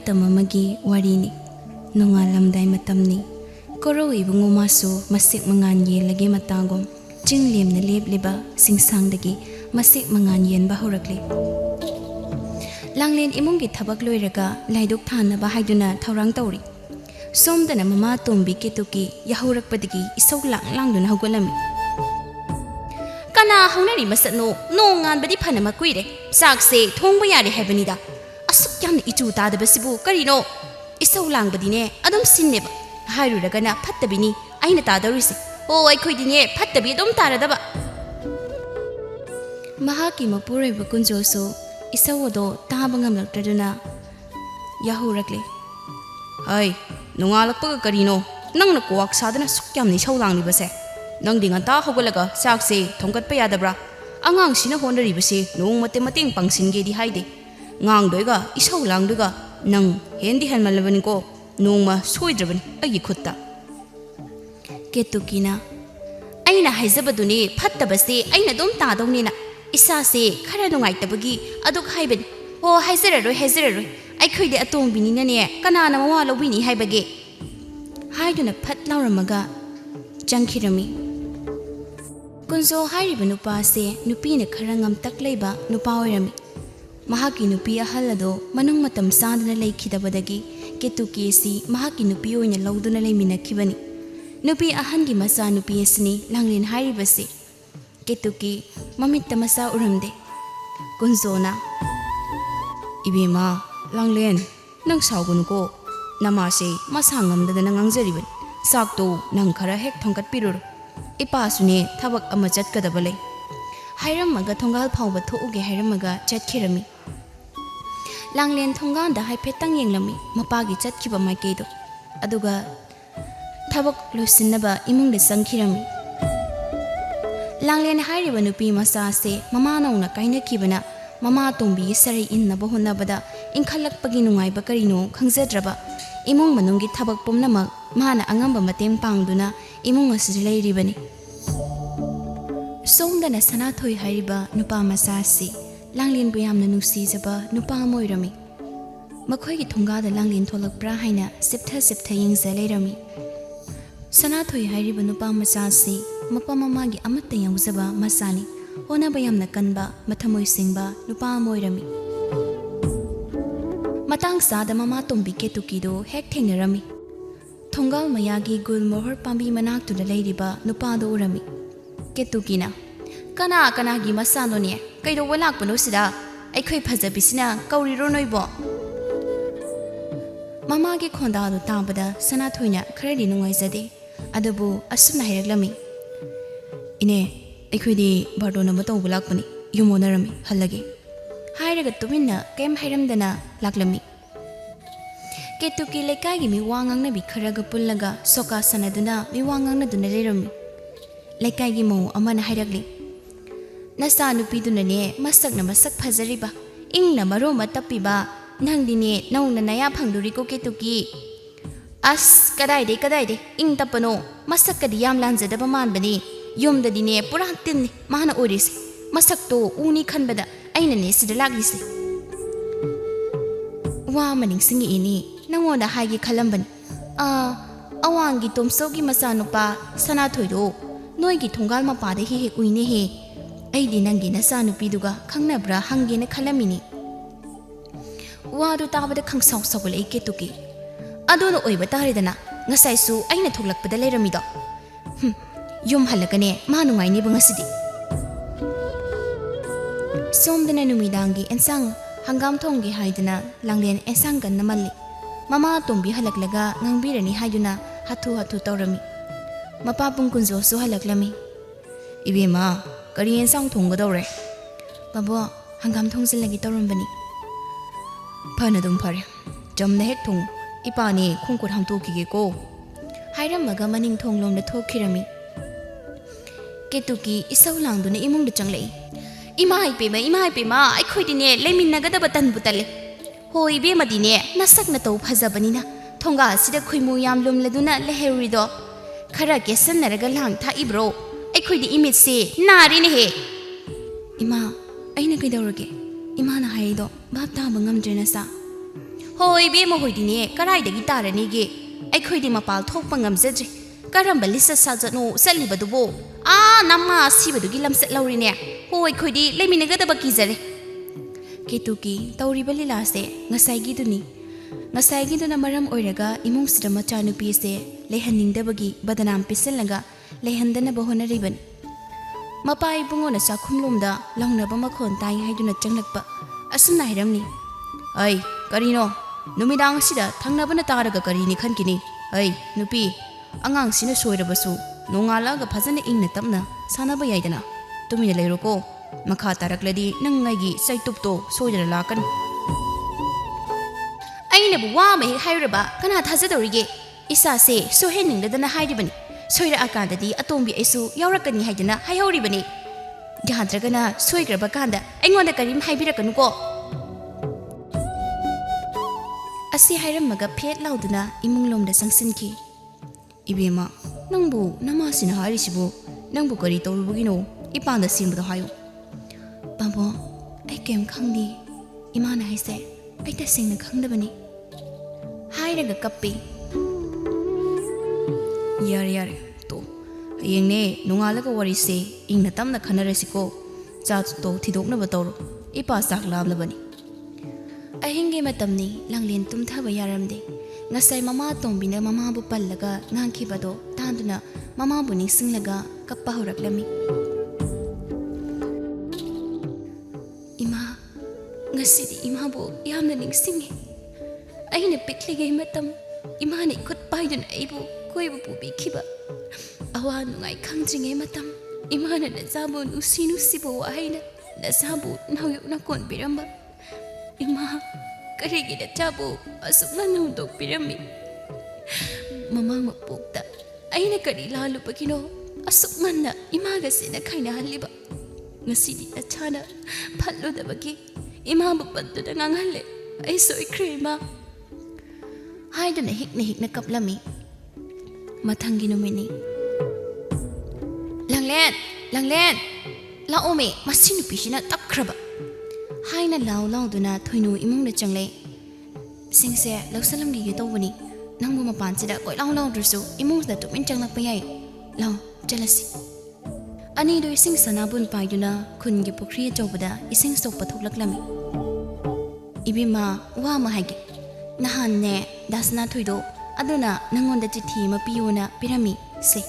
matam amagi warini nongalamdai matamni koro ibungo masu masik mangan yelagi matagom jinglemna lebliba singsangdagi masik mangan yen bahurakli langlen imungi thabak loiraga laiduk thanaba haiduna thaurang tauri somdana mama tombi ketuki yahurakpadagi isau langduna hogolami kana haunari masatno nongan badi phanama kuire sakse thongba yare habanida asuk yamna ichu tadabasibu karino isau langbadine adum sinneba hairuragana phattabini aina tadaurisi o aikhoidine phattabi adum taradaba mahaki mapuraiba kunjoso isawado taba ngamlaktaduna yahurakle hai nongalakpaga karino nangna kuwak sadana sukyamni saulanglibase nangdi nganta hogolaga sakse thongkatpa yadabra angang sina honaribase nongmate mating pangsingedi haide ngangdoiga isau langduga nang hendi hanmalabani ko nongma soidrabani agi khutta ketukina aina haizabaduni phattabase aina dom tadonina isase khara nungaitabagi aduk haibani ho haizararoi aikhoide atombinina ne kanana mawa lobini haibage haiduna phat lauramaga jangkhirami kunzo hairiba nupa se nupina khara ngamtak leiba nupa oirami mahaki nupi ahalado manung matam sadana leikhidabadagi ketuki si mahaki nupi oina lauduna leiminakhibani nupi ahangi masa nupi asni langlen hairibase ketuki mamitta masa uramde kunzona ibema langlen nang saugunuko namase masangamdadana ngangjariban sakto nang khara hek thongkat pirur ipasune thabak ama chatkadaba lei hairamaga thongal phawba thouge hairamaga chatkhirami langlen thonganda haifetang yenglami mapagi chatkhiba maikeido aduga thabak loisinaba imungde sangkhirami langlen hairiba nupi masa se mama nauna kainakhibana mama tombi sarei innaba honabada inkhalakpagi nungaiba karino khangjadraba imung manungi thabak pumnamak mana angamba mateng pangduna imung asiri leiribani somdana sanathoi hairiba nupa masa se langlen bu yamna nusijaba nupa moirami makhoigi thongada langlen tholakpra haina siptha yingza leirami sanathoi hairiba nupa masa se mapa mamagi amatta yauzaba masani honaba yamna kanba mathamoi singba nupa moirami matang sada mama tombi ketukido hek thengnarami thongal mayagi gulmohor pambi manaktuda leiriba nupado urami ketukina kana gi masano ne kaido walakpano sida aikhoi phajabisina kauriro noibo mama gi khonda do tabada sanathoina kharadi nungaijade adabu asuna hairaklami ine aikhoi bardona matau bulakpani yumonarami halage hairaga tuminna kem hairamdana laklami ketuki lekagi mi wangang nabi kharaga pullaga soka sanaduna mi wangang na duna lerami lekagi mo amana hairagli nasa nupiduna ne masak phajariba ingna maroma tapiba nangdine nauna naya phangduri ko ketuki as kadai de ing tapano masak kadi yam lanjadaba manbani yumdadi ne pura tinni mana oris masak to uni khanbada aina ne sida laglisi wa maning singi ini nangoda haigi khalambani awangi tomsogi masanupa sanathoido noigi thongal mapade hi uine he aidi nangi nasanupiduga khangnabra hangena khalamini wadu tabada khangsau sagul ei ketuki adono oiba taridana ngasai su aina thoklakpada leiramido yum halakane manungai ni bangasidi somdana numidangi ensang hangam thonggi haidana langlen ensang gan namalli mama tombi halaklaga ngangbirani haiduna hathu tawrami mapa pungkunjo su halaklami ibema kari ensang thonggadawre babo hangam thongsilagi tawrambani phana dum phare jamna hek thong ipani khongkur hamtokige ko hairamaga maning thonglomda thokhirami ketuki isau langduna imungda changlei ima haipema aikhoidine leiminnagadaba tanbutale hoi be madine nasakna tau phajabanina thonga sida khoimu yam lumladuna leherurido khara kesannaraga lang tha ibro aikhoidi image se narine he ima aina kaidawrage ima na haido bab ta bangam drena sa Hoi be ma hoidine karai dagi taranige aikhoi mapal thokpa ngamjadri karamba lisa sajatno salibadubo namma sibadugi lamset laurine hoi khoidi leminagadaba kizare ketuki tauriba lilase ngasai gi duna maram oiraga imung sida macha nupi se lehaningdabagi badanam pisellaga lehandana bahonaribani mapai bungona sakhumlumda laungnaba makhon tai haiduna changlakpa asumna hiramni ai karino numidang sida thangnabana taraga karini khankini ai nupi angang sina soirabasu nongalaga phajana ingna tapna sanaba yaidana tumina leiroko makha tarakladi nangai saitupto soidara lakan aina bu wa me hairaba kana thajadorige isa se soheningdana hairibani soira akandadi atombi aisu yaurakani haidana haihoribani yadragana soigraba kanda aingonda karim haibirakanuko asi hairamaga phet lauduna imunglomda sangsinki ibema nangbu namasina harisibu nangbu kari torubugino ipanda simbdo hayo babo ai kem khangdi imana haise ai ta singna khangdabani hairaga kappi yare to yengne nongalaga warise ingna tamna khanarasiko cha to thidokna batoro ipa sak lamlabani ahinge matamni langlen tumthaba yaramde ngasai mama tombina mama bu pallaga ngangkhibado tanduna mama bu ningsinglaga kappa horaklami ima ngasidi ima bu yamna ningsingi aina piklige matam ima ni khut paidun aibu koibu pubi khiba awa nungai khangjinge matam ima na jabu nusibu aina na sabu nauyu na kon biramba ima karigi da jabu asukna nundok pirami mama mapukta aina kari lalu pakino asukna ima ga sina khaina haliba ngasidi achana phallo da baki ima bu paddu da ngangalle ai soi krema haidana hikna kaplami mathangi numini langlen laome masinu pisina takkraba haina law duna thoinu imungna changle singse laksalamgi ge tawbani nangbu mapan sida koi law drusu imungda tumin changlakpa yai law jalasi ani do ising sanabun paiduna khungi pukri chawbada ising sokpa thoklaklami ibima wa ma hage nahanne dasna thoido aduna nangonda chithi ma piyona pirami se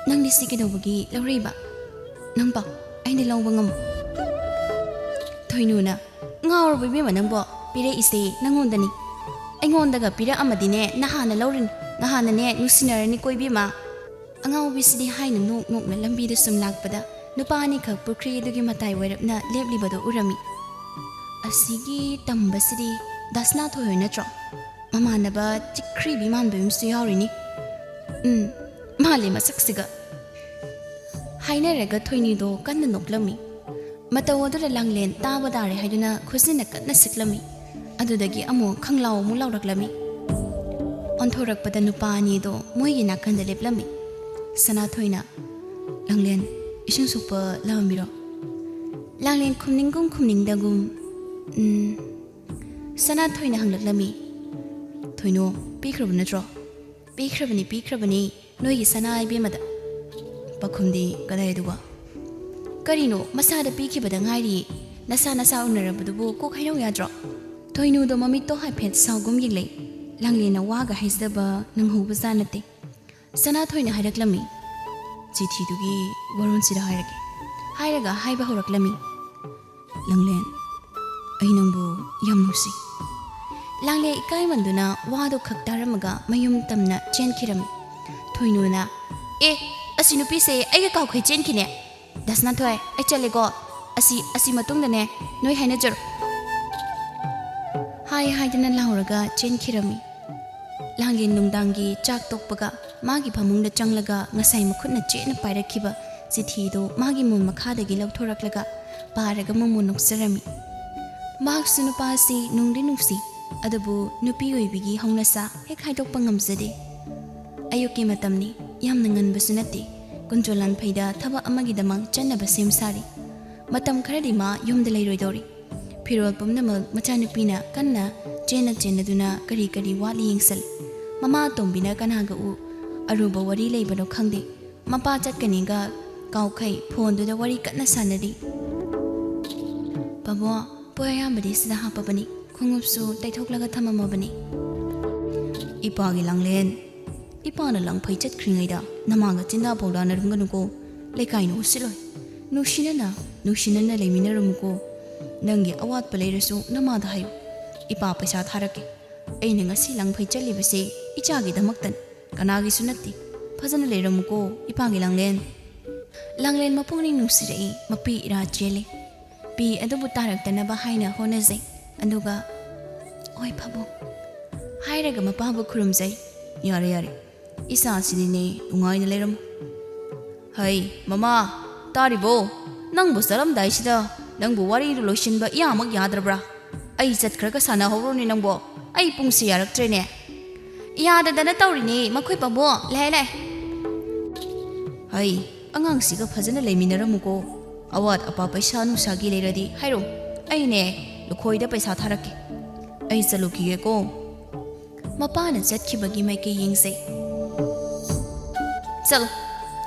nangdi sikidobagi lawriba nangba aini lawba ngam thoinuna ngawr bibi manangbo pire ise nangondani aingondaga pira amadine nahana lawrin nahana ne nusinarani koibima angaw bisidi haina nok na lambi da sum lakpada nupani khak pukri dugi matai wairapna leblibado urami asigi tambasidi dasna thoy natro mamanaba chikri biman bim su yawrini male masaksiga haina raga thoini do kanna noklami matawodura langlen taba dare haiduna khusina kanna siklami adudagi amo khanglaw mu lawraklami onthorakpada nupani do moigi nakanda leplami sana thoina langlen ising supa lawmiro langlen khumningdagum sana thoina hanglaklami thoino pikrabna tro pikrabani noigi sana ibemada pakhumdi kadai duwa karino masada pikibada ngairi nasa unarabudubu ko khaino yadro thoinu do mami to haiphet saugum yile langlena waga haisdaba nanghuba zanate sana thoina haraklami chithi dugi warun sira hairaga haiba horaklami langlen ainangbu yamnusi langle ikai manduna wado khaktaramaga mayum tamna chenkirami thoinuna asinupi se aiga kawkhai chenkine dasna thoy ai chalego asi matungdane noi haina jor haidana lauraga chenkirami langlin nungdangi chak tokpaga magi phamungda changlaga ngasai mukhutna chena pairakhiba chithi do magi mun makhadagi lauthoraklaga paraga mumun nuksarami maksunu pasi nungdi nuksi adabu nupi oibigi hongnasa hek haidokpa ngamjade ayuki matamni yamna nganbasu nate kunjolan phaida thaba amagi damang channa basem sari matam kharadi ma yumda leiroidori Firol pumnamak machanupina kanna chenaduna kari wali yengsal. Mama Atombina kanaga u aruba wari leibano khangde. Mapa chatkaniga kaukai phonduda wari kanna sanadi. Pabo poyayambadi sida hapabani khungupsu taithoklaga thamamabani. Ipagi langlen ipana langphai chatkringaida namaga chinda bawda narunganuko lekai no siloi. Nushinana leiminarumuko nangi awat paleirasu namada hayo. Ipa paisa tharake. Aina ngasi langphai chalibase ichagi damaktan kanagi sunati. Phajana leiramuko ipagi langlen. Langlen mapungning nusirei mapi ira chele. Pi adubu taraktanaba haina honazai. Anduga oi phabo. Hairaga mapabu khurumzai. Yare. Isa sinine ungaina leiramu. Hai mama taribo nangbu saramdai sida nangbu wari loishinba yamak yadrabra. Ai chatkhraga sanahoroni nangbo ai pungsi yaraktrene. Yadadana tawrini makhoi pabo le. Hai angangsiga phajana leiminaramuko awat apa paisa nusagi leiradi hairo aine lukhoida paisa tharake. Ai chalukige ko mapana chatkibagi maike yengse. Chal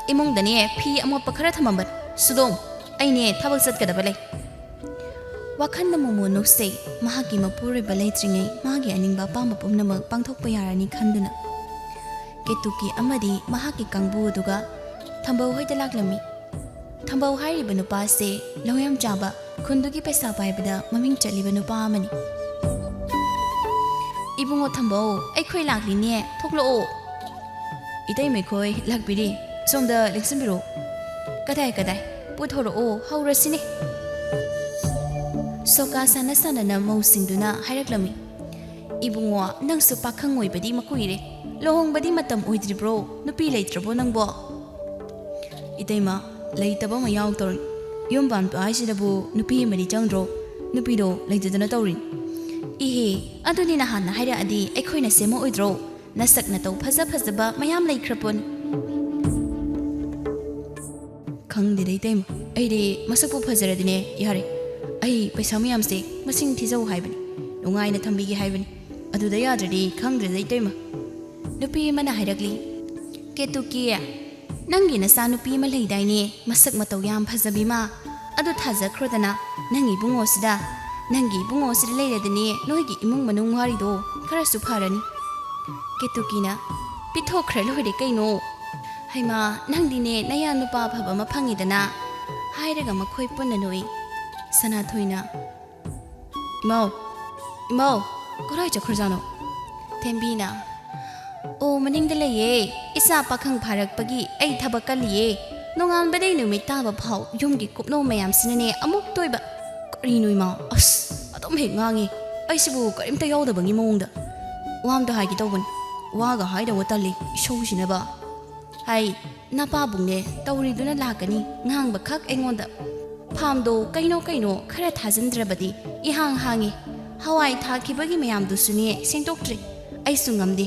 imung dani phi amot pakhara thamambat sudom aine thabak chatkadaba lei. Wakhanda momo nokse mahaki mapuri balai tringai magi aningba pamba pumnamak pangthokpa yarani khanduna. Ketuki amadi mahaki kangbu duga thambau hoida laklami. Thambau hairiba nupa se loyam chaba khundugi paisa paibada maming chaliba nupa amani. Ibungo thambau aikhoi lakline thoklo o. Itai mekhoi lakbiri somda leksanbiro. Kadai puthoro o haurasine. Soka sana mausingduna hairaklami. Ibungo nangsu pakhang oibadi makuire. Lohongbadi matam oidribro nupi leitrabo nangbo. Itaima leitaba mayaw torin. Yumban paisidabu nupi mari changdro. Nupido leitadana torin. Ihe aduni nahana haira adi aikhoina semo oidro. Nasak na tau phajaba mayam leikrapon. Khangde leitaima aire masakpu phajaradine yare. Ai paisa mayamse masing thijau haibani. Nungaina thambigi haibani. Aduda yadradi khangdre leitaima. Nupi mana hairakli. Ketukiya nangi nasa nupi ma leidaine masak matau yam phajabi ma adu thajkhrodana nangi bungo sida leiradani noigi imung manung harido khara su pharani. Ketukina pithokkhra lohide kaino haima nangdine naya nupa phaba ma phangidana hairaga makhoi punna noi. Sanathoina Imau korai chakhrjano Thembina O maningda leye isa pakhang pharak pagi ai thabak kaliye nongan badai numit taba phau yumgi kupno mayam sinane amuk toiba karinoi ma as adom he ngangi ai sibu karimta yawda bangi mongda wamda haigi tawban waga haida watali showsinaba hai napa bungne tawriduna lakani ngangba khak engonda Pamdo kaino khara thajandrabadi ihang hangi hawai thakibagi mayam dusune sengtoktri ai sungamdi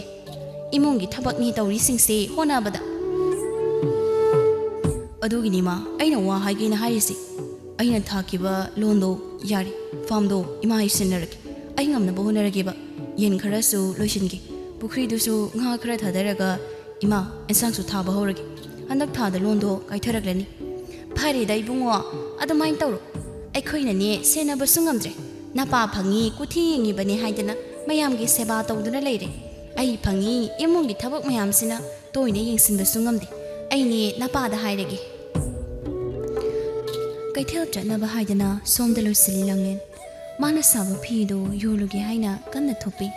imungi thabakni tawri singse honabada adugini ma aina wa haigina haisi aina thakiba londo yari famdo ima isinaraki ai ngamna bohonaragiba yen kharasu loishingi pukhri dusu nga khara thadaraga ima ensangsu thaba horagi handak thada londo kaitharaglani Phari dai bungo adumain tawro aikhoina ne senaba sungamdre napa phangi kuthi yengi bani haidana mayamgi seba tawduna leire ai phangi imungi thabak mayamsina toine yengsinba sungamde aine napa da hairege kaithel chanaba haidana somda loisili langlen mana sabu phido yolugi haina kanna thopi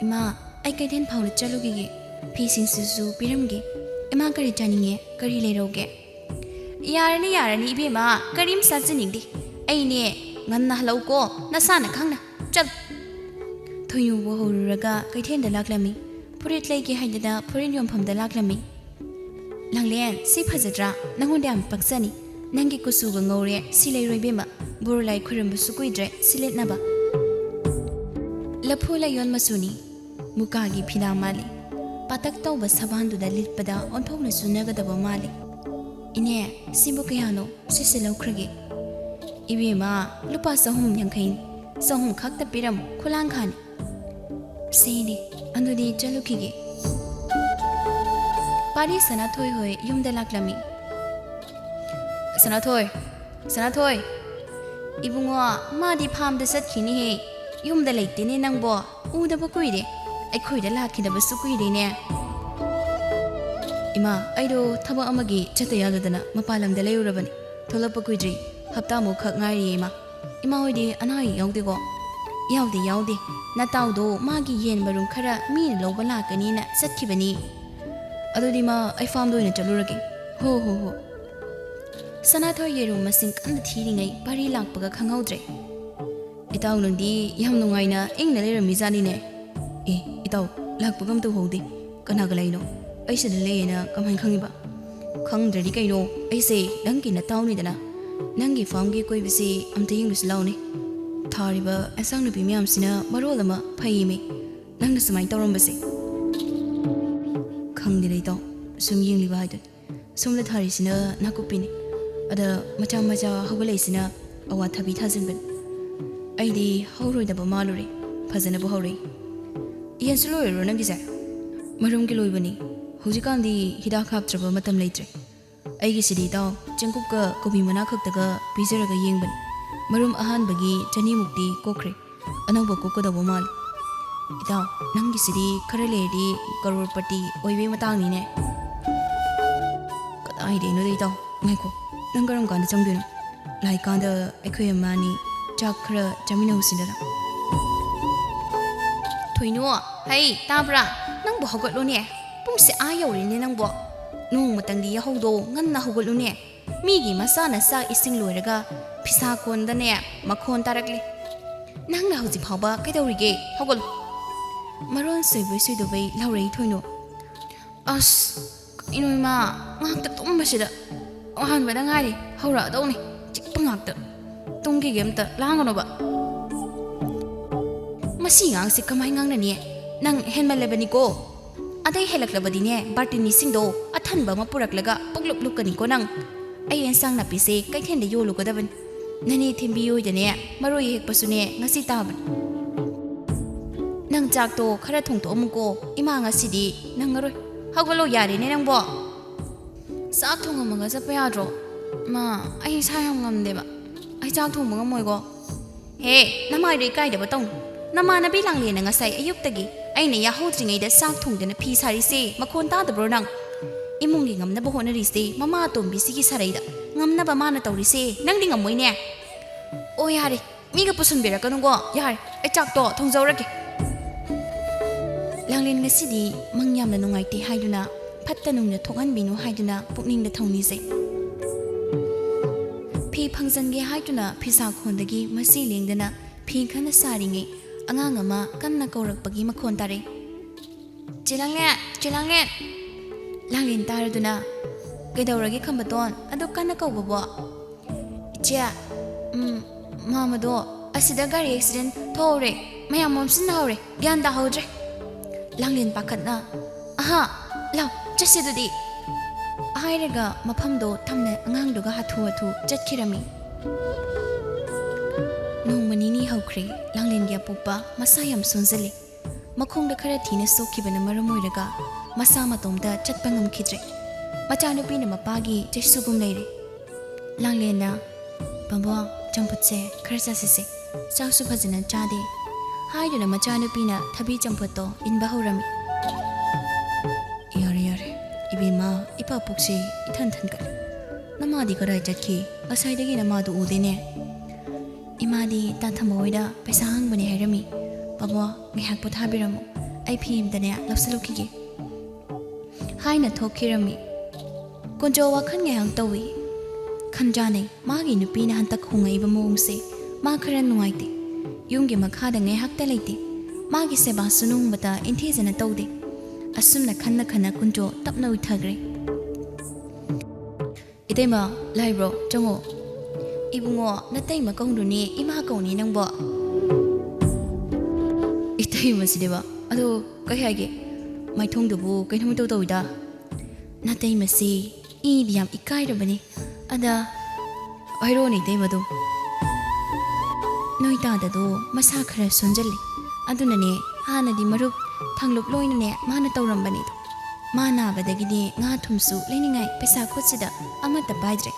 ima ai kaiden phawle chalugi phi singsu piramgi ima kari chaninge kari leiroge Yarani ibema karim sajiningdi aine nganna halauko nasana khangna chal thoyu bo horuraga kaithenda laklami purit leigi haidada purin yomfamda laklami langlen si phajadra nangondam paksani nangi kusuga ngore silei bema burulai khurambu sukuidre siletnaba laphula yon masuni mukagi phina mali patak tawba sabanduda litpada onthokna sunagadaba mali Ine simbo kayano sisilaw krage Ibima, lupa sahum yang kain, sahum kakta piram, kulang kan. Sini, ando di jalukigi. Pari sanatoy hoy yumda laklami. Sanatoy. Ibungo, ma di pam da sat kini he. Yumda laitini nang bo, uda ba kuide. Ay kuida laki da basu kuide ne. Ima, aido thaba amagi chataya gadana mapalam da layurabani. Tholapa kuidri, hapta mo khak ngari ima. Ima hoide anai yaude go. Yaude. Natau do magi yen barum khara mi loba lakani na satkibani. Adudi ma ai farm do ina chalurage. Ho. Sanathoy yeru masing kan thiri ngai pari lakpaga khanghaudre. Itaw nangdi yam nungai na ing na lera mizani ne. Itaw lakpagam to hode. Kana galai no. Ai se le na kamhan khangiba. Khangdri kai no. Ai se dangki na taw ni dana. Nangi farm gi koi bisi amte ying bis law ne. Thariba asang nupi miyam sina marolama phayime. Nang na samai tawram basi. Khangdi le taw sum ying liba haidun. Sum la thari sina nakupini. Ada macha hawalai sina awa thabi thajinben. Aidi hawroi da ba malure phajana bu hawrei. Iyan suloi ro nang gisa. Marum ki loibani. Hujikan di hidak haptraba matam leitre. Aigi sidi taw jengkup ka kobi mana khaktaga bijaraga yengban. Marum ahan bagi chani mukti kokre. Anawba kokoda bo mal. Itaw nang gisidi kharale di karorpati oibe matang ni ne. Kadai de no de taw ngaiko. Nang garam kan changduna. Lai kan da ekhoy mani chak khara jamina usindara. Thoino, hey, tabra. Nang bo hogot lo ne. Pung se ayaw rin ne nang bo. Nung matang di yahodo ngan na hogot lo ne. Migi masana sa ising loiraga pisa kon da ne makhon tarakle. Nang na hoji phaba kaidawrige hogol. Maron soiboi dobai laurei thoino. As inoi ma ngak ta tumbasida. Ohan ba ngari haura daw ni chikpangak ta tunggi game ta langono ba masi ngang si kamai ngang na ni nang henma lebani ko adai helak labadi ne bartini singdo athan ba mapurak laga puglup lukani ko nang ai ensang na pise kai then de yolu ko daban nani thimbi yoi de ne maroi hek pasune ngasi taban nang jak to khara thong to amko ima ngasi di nang ngaroi hagolo yari ne nang bo sak thong amaga chapa yadro ma ai sayam ngamde ba ai chak thong ma moi go he namai ri kai de ba tong nama na bi lang le na ngasai ayup tagi ai ne ya hodringai da sak thong de na phi sari se makhon ta da bro nang imung gi ngamna ba hona ri se mama tom bi si gi sarai da ngamna ba ma na tawri se nang ding amoi ne o yare mi ga pusun bera kanu go yare ai chak to thong jaw ra ke langlen ngasi di mangyam na nungai te haiduna Patta nung na thokan binu haiduna pukning na thongni se. Phi phangsan ge haiduna phisa khondagi masi lengdana phi khana saringe angang ama kanna kaurak pagi makhon tare. Chilangle. Langin taraduna kaidawragi khambaton adu kanna kauba bo. Ichya mamado asida gari accident thore mayam momsin hore gyan da hodre. Langin pakatna aha law Chasidudi Hairaga Mapamdo Tamne Angangduga Hatu Jatkirami Nung Manini Haukri Langlingia Pupa Masayam Sunzali Makong the Karatina Sokiban Maramoiraga Masamatom da Chatpangam Kidre Machanupina Mapagi Jessubum Lady Langlina Bamba Jamputse Karsasisi Saksupazina Jadi Haiduna Machanupina Tabi Jamputo in Bahurami Ibima ipa puksi ithan kal namadi karai jatki asai dagi namadu udene imadi ta thamoida paisa hang bani hairami baba ngihak pothabiramu ai phim dane lapsalukige haina thokirami konjo wakhan ngehang tawi khanjane magi nupi na hantak hungai ba mongse ma kharan nuaite yumge makha da ngehak ta leite magi seba sunung bata inthi jana tawde asumna khanna kunjo tapna uthagre idema laibro jongo ibungo natai ma kaungduni ima kauni nangbo itai masideba ado kai hage mai thongdubu kainhum to tawida natai masi idiam ikai rabani ada airo ni dei madu noi ta da do masa khara sonjali aduna ne hana di marup thangluk loina ne mana tawram bani do mana badagi ne nga thumsu leningai pesa khochida amata baidre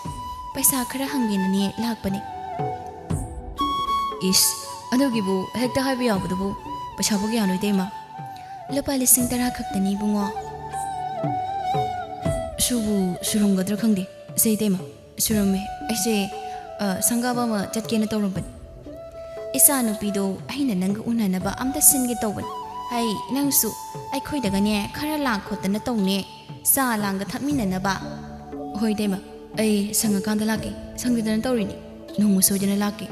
pesa khara hangina ne lakpani is adogibu hekta haibi yabudu pesa bogi anoi dema lupa lising tara khaktani bungo subu surungadra khangde sei dema surame aise sangaba ma chatkena tawramban isa nupido aina nang unanaba amta singe tawban hai nangsu ai khoi daga ne khara lang khotana tawne sa langa thakminanaba hoi dema ai sangakanda laki sangdana tawrini nongu sojana laki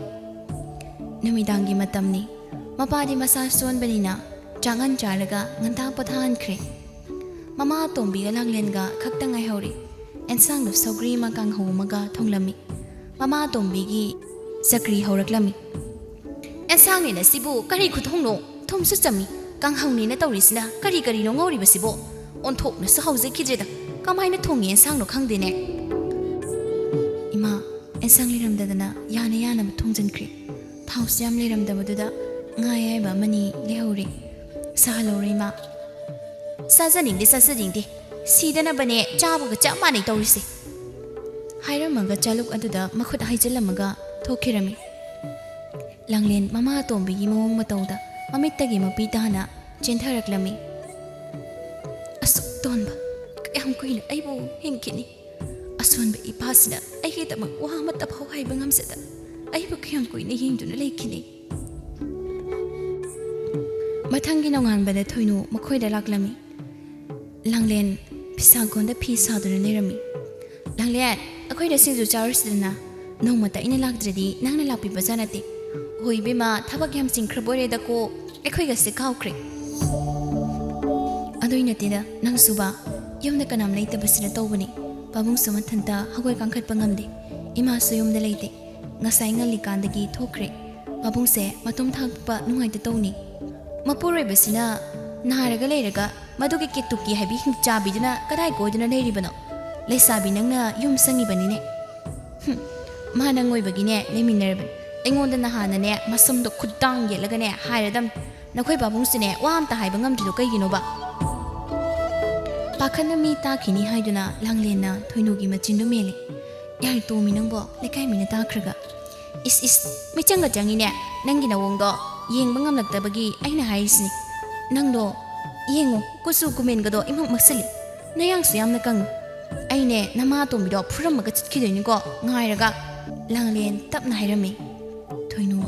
namidangi matamni mapadi masa sonbanina jangan jaraga nganta pathan khre mama tombi ga langlenga khaktangai hori ensang no sogri ma kang homaga thonglami mama tombi gi sakri horaklami ensang ni na sibu kari khuthongno thomsu chami kang hangni na tawrisina kari no ngori basibo onthok na sahauze khijeda kamai na thongi ensang no khangde ne ima ensang liram dadana yana thongjan khre thausyam liram dabuda ngaya ba mani lehori sahalori ma sazaning de sidana bane chabuga chamani tawrise hairamaga chaluk aduda makhut haijilamaga thokhirami langlen mama tombi gi mong matawda mamittagi mapi dana chentharaklami asuk tonba kayam kuina aibu henkini asunba ipasina aigedama wahamat abhau haiba ngamsada aibu kayam kuina hingduna leikini mathangi nonganbada thoinu makhoida laklami langlen pisagonda phi saduna lerami langlen akhoida sinju charisdana nongmata ina lakdradi nangna lakpi bajanate hoibema thabak yam singkhrbore da ko ekhoiga se khawkhre adoina tida nang suba yumna kanam leita basina tawbani pabung sumathanta hagoi kangkhat pangamde ima suyumda leite ngasai ngali kandagi thokre pabung se matum thakpa nungai ta tawni mapuroi basina naharaga leiraga madugi kituki habi hingchabiduna kadai goduna leiribano leisabi nangna yum sangi banine manangoi bagine leminarban engonda nahanane masumdo khudang yelagane hairadam nakhoi babungsine wamta haiba ngamdrido kaigino ba pakhana mi ta khini haiduna langlena thoinugi machindu mele yar to minangbo lekai mina ta khraga is michanga jangine nangina wongdo yengba ngamlaktabagi aina haisni nangdo yengo kusu kumengado imang maksali nayang suyamna kang aine nama tombido phuramaga chitkhidoni ko ngairaga langlen tapna hairami thoinu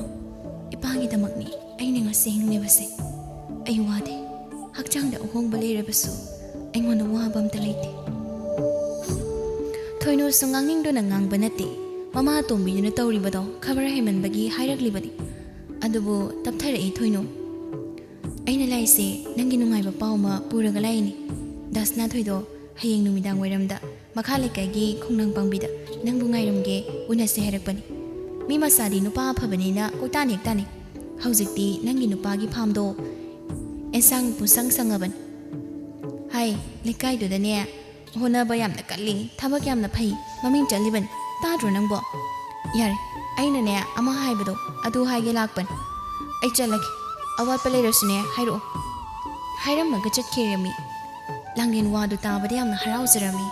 ipagi damakni aine ngase hingnebase ai wade hakchangda ohongba leirabasu aingonda wabam ta leite thoinu sungangning do nangang banati mama tombi na tawribado khabara hemanbagi hairaklibadi adubu tapthara e thoinu aina laise nangi nungaiba pauma puraga laini dasna thoido hayeng numidang wairamda makha lekagi khongnang pangbida nangbu ngairamge unase harakpani mi masadi nupa phabanina kotanek tane haujikti nangi nupagi phamdo ensang pusang sangaban hai lekai do dane hona bayamna kalli thabak yamna phai maming chaliban tadro nangbo yare aina ne ama haibado adu haige lakpan ai chalaki awat palerosne hairo hairam maga chatkirami langlin wadu tabadi amna harauzarami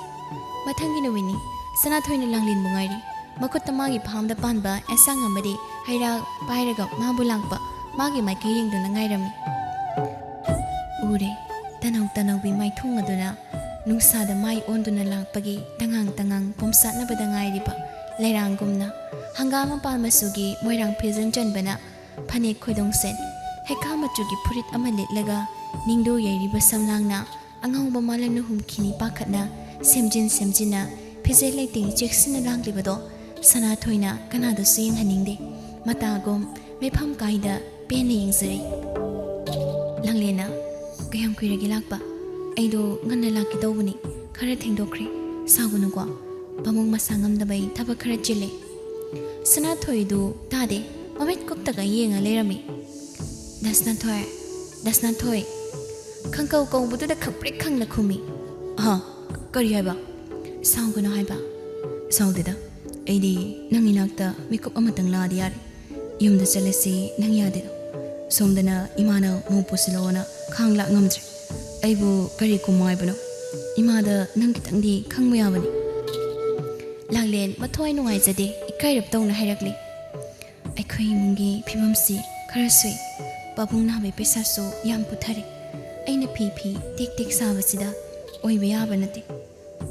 mathangi nuwini sanathoina langlin bungairi makut tamagi phamda panba esang amadi haira pairaga mabu langpa magi maiki yengduna ngairami ure tanau bi mai thungaduna nungsada mai onduna langpagi tangang pomsatna bada ngairiba leirangumna hangama palmasugi moirang phizan chanbana phane khoidongsen heka machugi phurit ama letlaga ningdo yairiba samlangna angauba malanu humkhini pakhatna semjina phije leiting cheksina langlibado sana thoina kanada sing haningde matagom mepham kaida pene yingzari langlena kayam kuiragi lakpa aido nganna lakki tawbuni khara thengdokre sagunu ko pamong masangam dabai thaba khara chile sana thoidu tade mamit koktaga yenga lerami dasna thoi khangkau kau butu da khapre khangna khumi kari haiba sagunu haiba saudeda aidi nanginakta makeup amatang la diar ꯌꯨꯝꯗ ꯆꯠꯂꯁꯤ ꯅꯪ ꯌꯥꯗꯦꯗꯣ ꯁꯣꯝꯗꯅ ꯏꯃꯥꯅ ꯃꯨ ꯄꯨꯁꯤꯜꯂꯣꯅ ꯈꯥꯡ ꯂꯥꯛ ꯉꯝꯗ꯭ꯔꯦ ꯑꯩꯕꯨ ꯀꯔꯤ ꯀꯨꯝꯃꯣ ꯍꯥꯏꯕꯅꯣ ꯏꯃꯥꯗ ꯅꯪ ꯈꯤꯇꯪꯗꯤ ꯈꯪꯕ ꯌꯥꯕꯅꯤ ꯂꯥꯡꯂꯦꯟ ꯃꯊ꯭ꯋꯥꯏ ꯅꯨꯡꯉꯥꯏꯖꯗꯦ ꯏꯀꯥꯏꯔꯞ ꯇꯧꯅ ꯍꯥꯏꯔꯛꯂꯤ ꯑꯩꯈꯣꯏ ꯏꯃꯨꯡꯒꯤ ꯐꯤꯕꯝꯁꯤ ꯈꯔ ꯁꯨꯏ ꯄꯥꯕꯨꯡ ꯅꯥꯕꯩ ꯄꯩꯁꯥꯁꯨ ꯌꯥꯝ ꯄꯨꯊꯔꯦ ꯑꯩꯅ ꯐꯤ ꯇꯦꯛ ꯇꯦꯛ ꯁꯥꯕꯁꯤꯗ ꯑꯣꯏꯕ ꯌꯥꯕ ꯅꯠꯇꯦ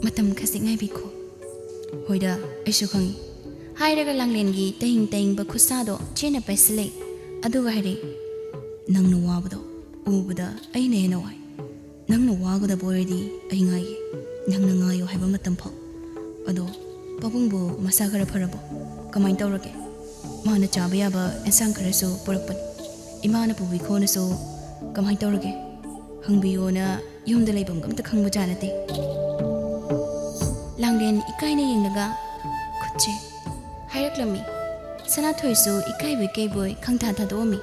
ꯃꯇꯝ ꯈꯖꯤꯛ ꯉꯥꯏꯕꯤꯈꯣ ꯍꯣꯏꯗ ꯑꯩꯁꯨ ꯈꯪꯉꯤ ꯍꯥꯏꯔꯒ ꯂꯥꯡꯂꯦꯟꯒꯤ ꯇꯍꯤꯡ ꯇꯍꯤꯡꯕ ꯈꯨꯠꯁꯥꯗꯣ ꯆꯦꯟꯅ ꯄꯥꯏꯁꯤꯜꯂꯦ ꯑꯗꯨꯒ ꯍꯥꯏꯔꯦ ꯅꯪꯅ ꯋꯥꯕꯗꯣ ꯎꯕꯗ ꯑꯩꯅ ꯍꯦꯟꯅ ꯋꯥꯏ ꯅꯪꯅ ꯋꯥꯒꯗꯕ ꯑꯣꯏꯔꯗꯤ ꯑꯩ ꯉꯥꯏꯒꯦ ꯅꯪꯅ ꯉꯥꯏꯌꯣ ꯍꯥꯏꯕ ꯃꯇꯝ ꯐꯥꯎ ꯑꯗꯣ ꯄꯥꯕꯨꯡꯕꯨ ꯃꯁꯥ ꯈꯔ ꯐꯔꯕꯣ ꯀꯃꯥꯏꯅ ꯇꯧꯔꯒꯦ ꯃꯥꯅ ꯆꯥꯕ ꯌꯥꯕ ꯑꯦꯟꯁꯥꯡ ꯈꯔꯁꯨ ꯄꯨꯔꯛꯄꯅꯤ ꯏꯃꯥꯅ ꯄꯨꯕꯤꯈꯣꯅꯁꯨ ꯀꯃꯥꯏꯅ ꯇꯧꯔꯒꯦ ꯍꯪꯕꯤꯌꯣꯅ ꯌꯨꯝꯗ ꯂꯩꯐꯝ ꯑꯝꯇ ꯈꯪꯕꯖꯥꯠ ꯅꯠꯇꯦ ꯂꯥꯡꯂꯦꯟ ꯏꯀꯥꯏꯅ ꯌꯦꯡꯂꯒ ꯈꯨꯠꯁꯦ ꯍꯥꯏꯔꯛꯂꯝꯃꯤ ꯁꯅꯥꯊꯣꯏꯁꯨ ꯏꯀꯥꯏꯕꯣꯏ ꯀꯩꯕꯣꯏ ꯈꯪꯊꯥ ꯊꯥꯗꯣꯛꯑꯝꯃꯤ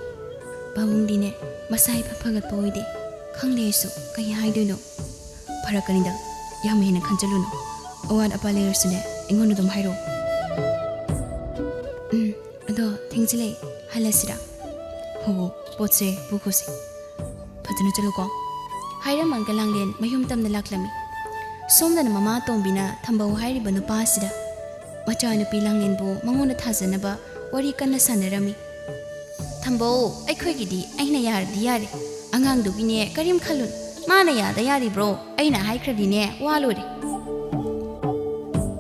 ꯄꯥꯕꯨꯡꯗꯤꯅꯦ ꯃꯁꯥ ꯏꯐ ꯐꯒꯠꯄ ꯑꯣꯏꯗꯦ ꯈꯪꯗꯦ ꯑꯩꯁꯨ ꯀꯩ ꯍꯥꯏꯗꯣꯏꯅꯣ ꯐꯔꯛꯀꯅꯤꯗ ꯌꯥꯝ ꯍꯦꯟꯅ ꯈꯟꯖꯜꯂꯨꯅꯨ ꯑꯋꯥꯠ ꯑꯄꯥ ꯂꯩꯔꯁꯨꯅꯦ ꯑꯩꯉꯣꯟꯗ ꯑꯗꯨꯝ ꯍꯥꯏꯔꯛꯑꯣ ꯑꯗꯣ ꯊꯦꯡꯖꯤꯜꯂꯛꯑꯦ ꯍꯜꯂꯁꯤꯔꯥ ꯍꯣ ꯄꯣꯠꯁꯦ ꯄꯨꯈꯣꯁꯤ ꯐꯖꯅ ꯆꯠꯂꯨꯀꯣ ꯍꯥꯏꯔꯝꯃꯒ ꯂꯥꯡꯂꯦꯟ ꯃꯌꯨꯝ ꯇꯝꯅ ꯂꯥꯛꯂꯝꯃꯤ ꯁꯣꯝꯗꯅ ꯃꯃꯥ ꯇꯣꯝꯕꯤꯅ ꯊꯝꯕꯧ ꯍꯥꯏꯔꯤꯕ ꯅꯨꯄꯥ ꯑꯁꯤꯗ ꯃꯆꯥꯅꯨꯄꯤ ꯂꯥꯡꯂꯦꯟꯕꯨ ꯃꯉꯣꯟꯗ ꯊꯥꯖꯅꯕ ꯋꯥꯔꯤ ꯀꯟꯅ ꯁꯥꯟꯅꯔꯝꯃꯤ ꯊꯝꯕꯧ ꯑꯩꯈꯣꯏꯒꯤꯗꯤ ꯑꯩꯅ ꯌꯥꯔꯗꯤ ꯌꯥꯔꯦ ꯑꯉꯥꯡꯗꯨꯒꯤꯅꯦ ꯀꯔꯤꯝ ꯈꯜꯂꯨꯅ ꯃꯥꯅ ꯌꯥꯗ ꯌꯥꯔꯤꯕ꯭ꯔꯣ ꯑꯩꯅ ꯍꯥꯏꯈ꯭ꯔꯗꯤꯅꯦ ꯋꯥ ꯂꯣꯏꯔꯦ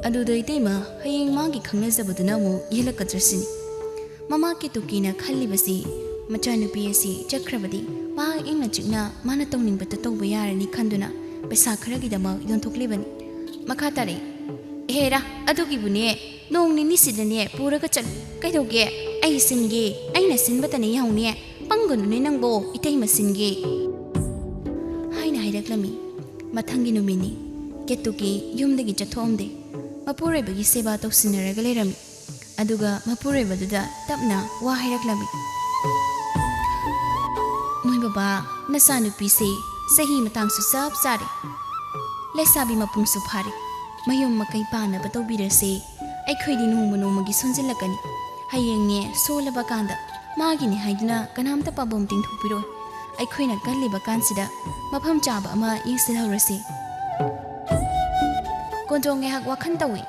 ꯑꯗꯨꯗ ꯏꯇꯩꯃ ꯍꯌꯦꯡ ꯃꯥꯒꯤ ꯈꯪꯅꯖꯕꯗꯨꯅ ꯑꯃꯨꯛ ꯌꯦꯜꯂꯛꯀꯗ꯭ꯔ ꯁꯤꯅꯤ ꯃꯃꯥ ꯀꯦꯇꯨꯀꯤꯅ ꯈꯜꯂꯤꯕꯁꯤ ꯃꯆꯥꯅꯨꯄꯤ ꯑꯁꯤ ꯆꯠꯈ꯭ꯔꯕꯗꯤ ꯃꯍꯥꯛ ꯏꯪꯅ ꯆꯤꯛꯅ ꯃꯥꯅ ꯇꯧꯅꯤꯡꯕꯇ ꯇꯧꯕ ꯌꯥꯔꯅꯤ ꯈꯟꯗꯨꯅ ꯄꯩꯁꯥ ꯈꯔꯒꯤꯗꯃꯛ ꯌꯣꯟꯊꯣꯛꯂꯤꯕꯅꯤ ꯃꯈꯥ ꯇꯥꯔꯛꯏ ꯍꯦꯔꯥ ꯑꯗꯨꯒꯤꯕꯨꯅꯦ ꯅꯣꯡ ꯅꯤꯅꯤꯁꯤꯗꯅꯦ ꯄꯨꯔꯒ ꯆꯠꯂꯨ ꯀꯩꯗꯧꯒꯦ ꯑꯩ ꯁꯤꯟꯒꯦ ꯑꯩꯅ ꯁꯤꯟꯕꯇꯅꯤ ꯌꯥꯎꯅꯦ ꯄꯪꯒꯅꯨꯅꯦ ꯅꯪꯕꯣ ꯏꯇꯩꯃ ꯁꯤꯟꯒꯦ ꯍꯥꯏꯅ ꯍꯥꯏꯔꯛꯂꯝꯃꯤ ꯃꯊꯪꯒꯤ ꯅꯨꯃꯤꯠꯅꯤ ꯀꯦꯇꯨꯀꯤ ꯌꯨꯝꯗꯒꯤ ꯆꯠꯊꯣꯛꯑꯝꯗꯦ ꯃꯄꯨꯔꯣꯏꯕꯒꯤ ꯁꯦꯕꯥ ꯇꯧꯁꯤꯟꯅꯔꯒ ꯂꯩꯔꯝꯃꯤ ꯑꯗꯨꯒ ꯃꯄꯨꯔꯣꯏꯕꯗꯨꯗ ꯇꯞꯅ ꯋꯥ ꯍꯥꯏꯔꯛꯂꯝꯃꯤ ꯃꯣꯏ ꯕꯕꯥ ꯅꯆꯥꯅꯨꯄꯤꯁꯦ ꯆꯍꯤ ꯃꯇꯥꯡꯁꯨ ꯆꯞ ꯆꯥꯔꯦ ꯂꯩꯁꯥꯕꯤ ꯃꯄꯨꯡꯁꯨ ꯐꯥꯔꯦ ꯃꯌꯨꯝ ꯃꯀꯩ ꯄꯥꯟꯅꯕ ꯇꯧꯕꯤꯔꯁꯦ ꯑꯩꯈꯣꯏꯗꯤ ꯅꯣꯡꯃ ꯅꯣꯡꯃꯒꯤ ꯁꯣꯟꯖꯤꯜꯂꯛꯀꯅꯤ ꯍꯌꯦꯡꯅꯦ ꯁꯣꯜꯂꯕ ꯀꯥꯟꯗ ꯃꯥꯒꯤꯅꯦ ꯍꯥꯏꯗꯨꯅ ꯀꯅꯥꯝꯇ ꯄꯥꯕꯝ ꯇꯤꯡꯊꯣꯛꯄꯤꯔꯣꯏ ꯑꯩꯈꯣꯏꯅ ꯀꯜꯂꯤꯕ ꯀꯥꯟꯁꯤꯗ ꯃꯐꯝ ꯆꯥꯕ ꯑꯃ ꯌꯦꯡꯁꯤꯜꯍꯧꯔꯁꯤ ꯀꯣꯟꯖꯣꯡ ꯉꯥꯏꯍꯥꯛ ꯋꯥꯈꯜ ꯇꯧꯏ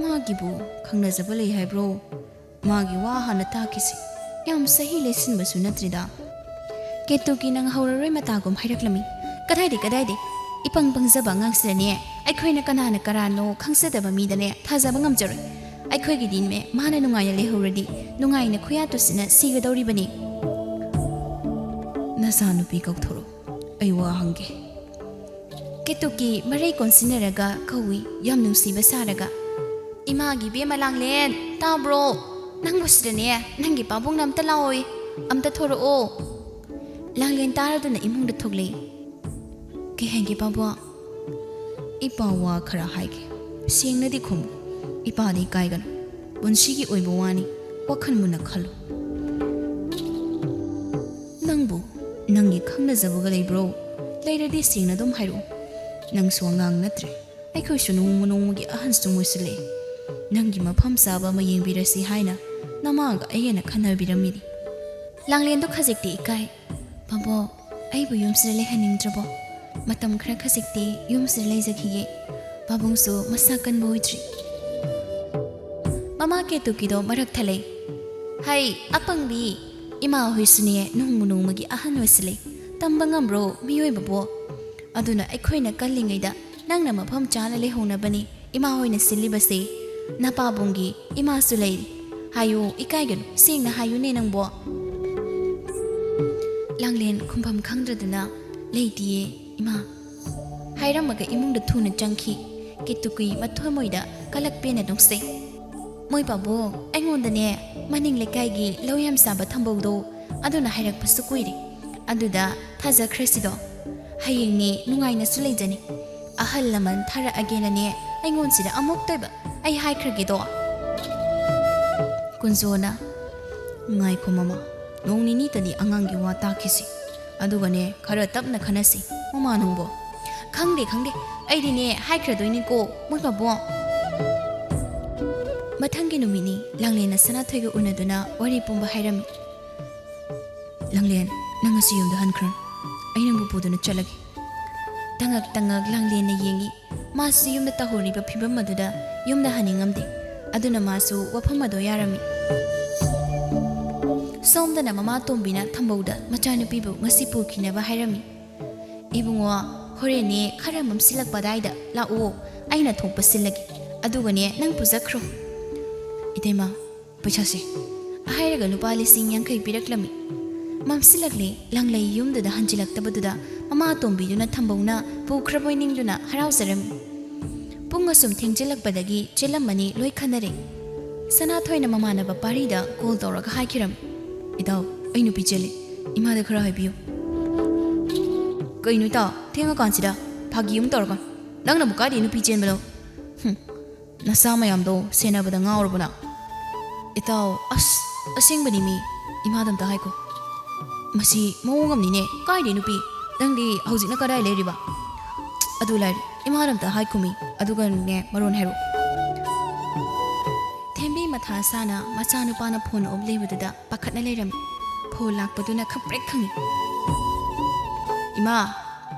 ꯃꯥꯒꯤꯕꯨ ꯈꯪꯅꯖꯕ ꯂꯩ ꯍꯥꯏꯕ꯭ꯔꯣ ꯃꯥꯒꯤ ꯋꯥ ꯍꯥꯟꯅ ꯇꯥꯈꯤꯁꯤ ꯌꯥꯝ ꯆꯍꯤ ꯂꯩꯁꯤꯟꯕꯁꯨ ꯅꯠꯇ꯭ꯔꯤꯗ ꯀꯦꯇꯨꯀꯤ ꯅꯪ ꯍꯧꯔꯔꯣꯏ ꯃꯇꯥꯒꯨꯝ ꯍꯥꯏꯔꯛꯂꯝꯃꯤ ꯀꯗꯥꯏꯗꯦ ꯏꯄꯪ ꯄꯪꯖꯕ ꯑꯉꯥꯡꯁꯤꯗꯅꯦ ꯑꯩꯈꯣꯏꯅ ꯀꯅꯥꯅ ꯀꯔꯥꯅꯣ ꯈꯪꯖꯗꯕ ꯃꯤꯗꯅꯦ ꯊꯥꯖꯕ ꯉꯝꯖꯔꯣꯏ ꯑꯩꯈꯣꯏꯒꯤꯗꯤꯅꯦ ꯃꯥꯅ ꯅꯨꯡꯉꯥꯏꯅ ꯂꯩꯍꯧꯔꯗꯤ ꯅꯨꯡꯉꯥꯏꯅ ꯈꯨꯌꯥꯇꯨꯁꯤꯅ ꯁꯤꯒꯗꯧꯔꯤꯕꯅꯤ ꯅꯆꯥꯅꯨꯄꯤ ꯀꯧꯊꯣꯔꯛꯑꯣ ꯑꯩ ꯋꯥ ꯍꯪꯒꯦ ꯀꯦꯇꯨꯀꯤ ꯃꯔꯩ ꯀꯣꯟꯁꯤꯟꯅꯔꯒ ꯀꯧꯏ ꯌꯥꯝ ꯅꯨꯡꯁꯤꯕ ꯁꯥꯔꯒ ꯏꯃꯥꯒꯤ ꯕꯦꯝꯃ ꯂꯥꯡꯂꯦꯟ ꯇꯥꯕ꯭ꯔꯣ ꯅꯪꯕꯨ ꯁꯤꯗꯅꯦ ꯅꯪꯒꯤ ꯄꯥꯕꯨꯡꯅ ꯑꯝꯇ ꯂꯥꯛꯑꯣꯏ ꯑꯝꯇ ꯊꯣꯔꯛꯑꯣ ꯂꯥꯡꯂꯦꯟ ꯇꯥꯔꯗꯨꯅ ꯏꯃꯨꯡꯗ ꯊꯣꯛꯂꯛꯏ ꯀꯩ ꯍꯥꯏꯒꯦ ꯄꯥꯕꯨꯡ ꯏꯄꯥ ꯋꯥ ꯈꯔ ꯍꯥꯏꯒꯦ ꯁꯦꯡꯅꯗꯤ ꯈꯨꯝꯃꯨ ꯏꯄꯥꯗꯤ ꯏꯀꯥꯏꯒꯅꯨ ꯄꯨꯟꯁꯤꯒꯤ ꯑꯣꯏꯕ ꯋꯥꯅꯤ ꯋꯥꯈꯜ ꯃꯨꯟꯅ ꯈꯜꯂꯨ ꯅꯪꯕꯨ ꯅꯪꯒꯤ ꯈꯪꯅꯖꯕꯒ ꯂꯩꯕ꯭ꯔꯣ ꯂꯩꯔꯗꯤ ꯁꯦꯡꯅ ꯑꯗꯨꯝ ꯍꯥꯏꯔꯛꯎ ꯅꯪꯁꯨ ꯑꯉꯥꯡ ꯅꯠꯇ꯭ꯔꯦ ꯑꯩꯈꯣꯏꯁꯨ ꯅꯣꯡꯃ ꯅꯣꯡꯃꯒꯤ ꯑꯍꯟꯁꯨ ꯑꯣꯏꯁꯤꯜꯂꯛꯑꯦ ꯅꯪꯒꯤ ꯃꯐꯝ ꯆꯥꯕ ꯑꯃ ꯌꯦꯡꯕꯤꯔꯁꯤ ꯍꯥꯏꯅ ꯅꯃꯥꯒ ꯑꯩꯒꯅ ꯈꯟꯅꯕꯤꯔꯝꯃꯤꯅꯤ ꯂꯥꯡꯂꯦꯟꯗꯣ ꯈꯖꯤꯛꯇꯤ ꯏꯀꯥꯏ ꯕꯕꯣ ꯑꯩꯕꯨ ꯌꯨꯝꯁꯤꯗ ꯂꯩꯍꯟꯅꯤꯡꯗ꯭ꯔꯕꯣ ꯃꯇꯝ ꯈꯔ ꯈꯖꯤꯛꯇꯤ ꯌꯨꯝꯁꯤꯗ ꯂꯩꯖꯈꯤꯒꯦ ꯄꯥꯕꯨꯡꯁꯨ ꯃꯁꯥ ꯀꯟꯕ ꯑꯣꯏꯗ꯭ꯔꯤ ꯃꯃꯥ ꯀꯦꯇꯨꯀꯤꯗꯣ ꯃꯔꯛ ꯊꯠꯂꯩ ꯍꯩ ꯑꯄꯪꯕꯤ ꯏꯃꯥ ꯍꯣꯏꯁꯨꯅꯦ ꯅꯣꯡꯃ ꯅꯣꯡꯃꯒꯤ ꯑꯍꯟ ꯑꯣꯏꯁꯤꯜꯂꯦ ꯇꯝꯕ ꯉꯝꯕ꯭ꯔꯣ ꯃꯤꯑꯣꯏꯕꯕꯣ ꯑꯗꯨꯅ ꯑꯩꯈꯣꯏꯅ ꯀꯜꯂꯤꯉꯩꯗ ꯅꯪꯅ ꯃꯐꯝ ꯆꯥꯅ ꯂꯩꯍꯧꯅꯕꯅꯤ ꯏꯃꯥ ꯍꯣꯏꯅ ꯁꯤꯜꯂꯤꯕꯁꯦ ꯅꯄꯥꯕꯨꯡꯒꯤ ꯏꯃꯥꯁꯨ ꯂꯩꯔꯤ ꯍꯥꯏꯌꯨ ꯏꯀꯥꯏꯒꯅꯨ ꯁꯦꯡꯅ ꯍꯥꯏꯌꯨꯅꯦ ꯅꯪꯕꯣ ꯂꯥꯡꯂꯦꯟ ꯈꯨꯝꯐꯝ ꯈꯪꯗ꯭ꯔꯗꯨꯅ ꯂꯩꯇꯤꯌꯦ ꯏꯃꯥ ꯍꯥꯏꯔꯝꯃꯒ ꯏꯃꯨꯡꯗ ꯊꯨꯅ ꯆꯪꯈꯤ ꯀꯦꯇꯨꯀꯤ ꯃꯊꯃꯣꯏꯗ ꯀꯂꯛꯄꯦꯅ ꯅꯨꯡꯁꯩ ꯃꯣꯏ ꯄꯥꯕꯨꯡ ꯑꯩꯉꯣꯟꯗꯅꯦ ꯃꯅꯤꯡ ꯂꯩꯀꯥꯏꯒꯤ ꯂꯧ ꯌꯥꯝ ꯆꯥꯕ ꯊꯝꯕꯧꯗꯣ ꯑꯗꯨꯅ ꯍꯥꯏꯔꯛꯄꯁꯨ ꯀꯨꯏꯔꯦ ꯑꯗꯨꯗ ꯊꯥꯖꯈ꯭ꯔꯁꯤꯗꯣ ꯍꯌꯦꯡꯅꯦ ꯅꯨꯡꯉꯥꯏꯅꯁꯨ ꯂꯩꯖꯅꯤ ꯑꯍꯜ ꯂꯃꯟ ꯊꯥꯔꯛꯑꯒꯦꯅꯅꯦ ꯑꯩꯉꯣꯟꯁꯤꯗ ꯑꯃꯨꯛꯇꯣꯏꯕ ꯑꯩ ꯍꯥꯏꯈ꯭ꯔꯒꯦꯗꯣ ꯀꯨꯟꯖꯣꯅ ꯉꯥꯏꯈꯣ ꯃꯃꯥ ꯅꯣꯡ ꯅꯤꯅꯤꯇꯗꯤ ꯑꯉꯥꯡꯒꯤ ꯋꯥ ꯇꯥꯈꯤꯁꯤ ꯑꯗꯨꯒꯅꯦ ꯈꯔ ꯇꯞꯅ ꯈꯟꯅꯁꯤ ꯃꯃꯥ ꯅꯪꯕꯣ ꯈꯪꯗꯦ ꯑꯩꯗꯤꯅꯦ ꯍꯥꯏꯈ꯭ꯔꯗꯣꯏꯅꯤꯀꯣ ꯃꯣꯏ ꯄꯥꯕꯨꯡ Mathanggi numini Langlen Sanathoiga unaduna wari pumba hairami. Langlen nang ngasi yumda hankran. Ai nangbu puduna chalagi. Tangak Langlen na yengi. Masu yumda tahoriba phibam maduda yumda haningamde. Aduna masu wafam ado yarami. Somdana mama tombina thambauda machanupibu ngasi pukhinaba hairami. Ibungwa horene khara mamsilak badaida lao aina thokpa silagi. Adugane nang pujakro. Itema paisase ahairaga lupa lising yankai piraklami. Mamsilakle langlai yumdada hanjilaktabaduda mama tombiduna thambawna pukhraboiningduna harausarami. Pungasum thengjelakpadagi chelamani loi khanare. Sanathoina mamanaba parida call tawraga haikirami. Idao ai nupi chele imada khara haibiyo. Kainu ta thenga kansida phagi yum tawraga nangna bukadi nupi chenbalo. Nasa mayamdo senabada ngaurabuna. Itao asengbani mi imadam ta haiko. Masi mawongamnine kaide nupi nangdi hojikna kadai leriba. Adu lai imadam ta haikumi aduga ne maron hero. Thembi matha sana machanupana phone oblebuda pakhatna lerami. Phone lakpaduna khaprek khangi. Ima